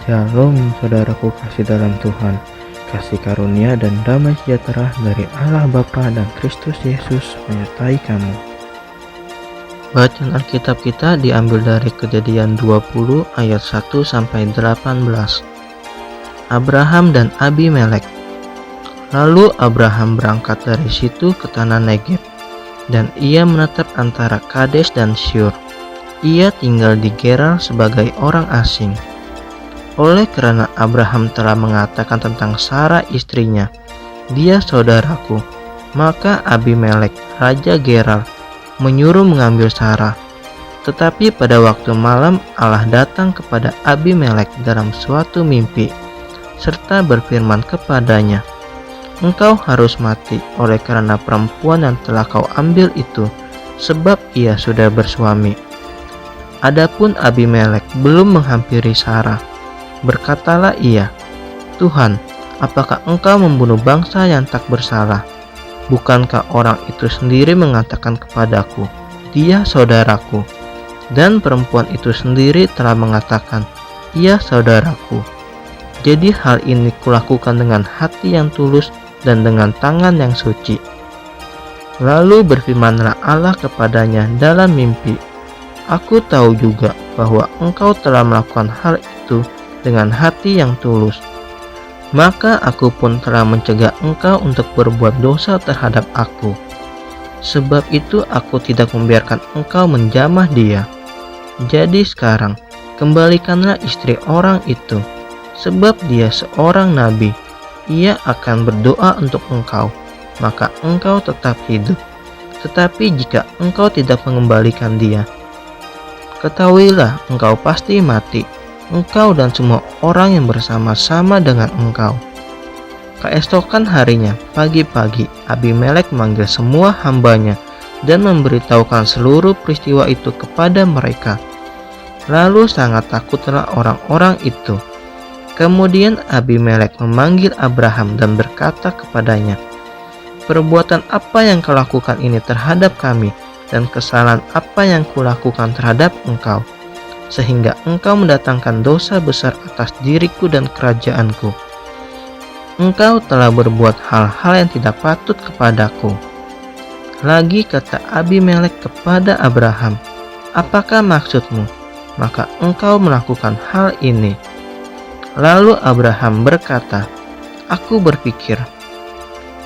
Shalom saudaraku kasih dalam Tuhan, kasih karunia dan damai sejahtera dari Allah Bapa dan Kristus Yesus menyertai kamu. Bacaan Alkitab kita diambil dari Kejadian 20 ayat 1 sampai 18. Abraham dan Abimelek. Lalu Abraham berangkat dari situ ke tanah Negeb, dan ia menetap antara Kades dan Syur. Ia tinggal di Gerar sebagai orang asing. Oleh karena Abraham telah mengatakan tentang Sarah istrinya, "Dia saudaraku," maka Abimelek, raja Gerar, menyuruh mengambil Sarah. Tetapi pada waktu malam Allah datang kepada Abimelek dalam suatu mimpi, serta berfirman kepadanya, "Engkau harus mati oleh karena perempuan yang telah kau ambil itu, sebab ia sudah bersuami." Adapun Abimelek belum menghampiri Sarah. Berkatalah ia, "Tuhan, apakah engkau membunuh bangsa yang tak bersalah? Bukankah orang itu sendiri mengatakan kepadaku, 'Dia saudaraku,' dan perempuan itu sendiri telah mengatakan, 'Ia saudaraku.' Jadi hal ini kulakukan dengan hati yang tulus dan dengan tangan yang suci." Lalu berfirmanlah Allah kepadanya dalam mimpi, "Aku tahu juga bahwa engkau telah melakukan hal itu dengan hati yang tulus. Maka aku pun telah mencegah engkau untuk berbuat dosa terhadap aku. Sebab itu aku tidak membiarkan engkau menjamah dia. Jadi sekarang kembalikanlah istri orang itu, sebab dia seorang nabi. Ia akan berdoa untuk engkau, maka engkau tetap hidup. Tetapi jika engkau tidak mengembalikan dia, ketahuilah engkau pasti mati, engkau dan semua orang yang bersama-sama dengan engkau." Keesokan harinya, pagi-pagi, Abimelek memanggil semua hambanya dan memberitahukan seluruh peristiwa itu kepada mereka. Lalu sangat takutlah orang-orang itu. Kemudian Abimelek memanggil Abraham dan berkata kepadanya, "Perbuatan apa yang kau lakukan ini terhadap kami, dan kesalahan apa yang kulakukan terhadap engkau, sehingga engkau mendatangkan dosa besar atas diriku dan kerajaanku? Engkau telah berbuat hal-hal yang tidak patut kepadaku." Lagi kata Abimelek kepada Abraham, "Apakah maksudmu? Maka engkau melakukan hal ini." Lalu Abraham berkata, "Aku berpikir,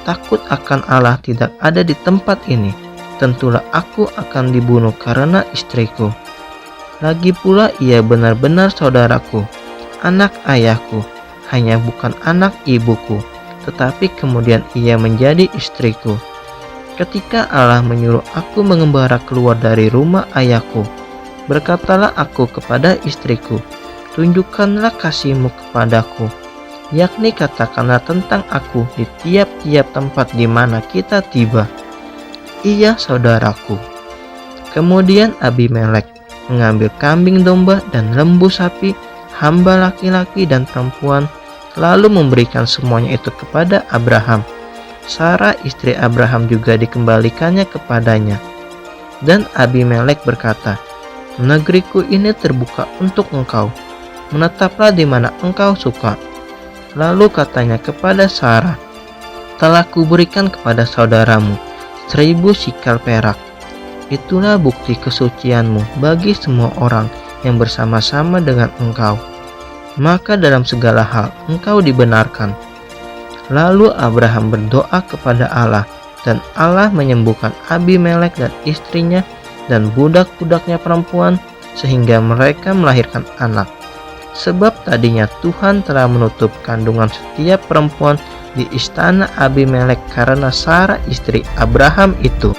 takut akan Allah tidak ada di tempat ini, tentulah aku akan dibunuh karena istriku. Lagi pula ia benar-benar saudaraku, anak ayahku, hanya bukan anak ibuku, tetapi kemudian ia menjadi istriku. Ketika Allah menyuruh aku mengembara keluar dari rumah ayahku, berkatalah aku kepada istriku, 'Tunjukkanlah kasihmu kepadaku, yakni katakanlah tentang aku di tiap-tiap tempat di mana kita tiba. Ia saudaraku.' Kemudian Abimelek mengambil kambing domba dan lembu sapi, hamba laki-laki dan perempuan, lalu memberikan semuanya itu kepada Abraham. Sarah istri Abraham juga dikembalikannya kepadanya. Dan Abimelek berkata, 'Negeriku ini terbuka untuk engkau, menetaplah di mana engkau suka.' Lalu katanya kepada Sarah, 'Telah kuberikan kepada saudaramu 1000 sikal perak. Itulah bukti kesucianmu bagi semua orang yang bersama-sama dengan engkau. Maka dalam segala hal engkau dibenarkan.' Lalu Abraham berdoa kepada Allah, dan Allah menyembuhkan Abimelek dan istrinya dan budak-budaknya perempuan, sehingga mereka melahirkan anak. Sebab tadinya Tuhan telah menutup kandungan setiap perempuan di istana Abimelek karena Sarah istri Abraham itu."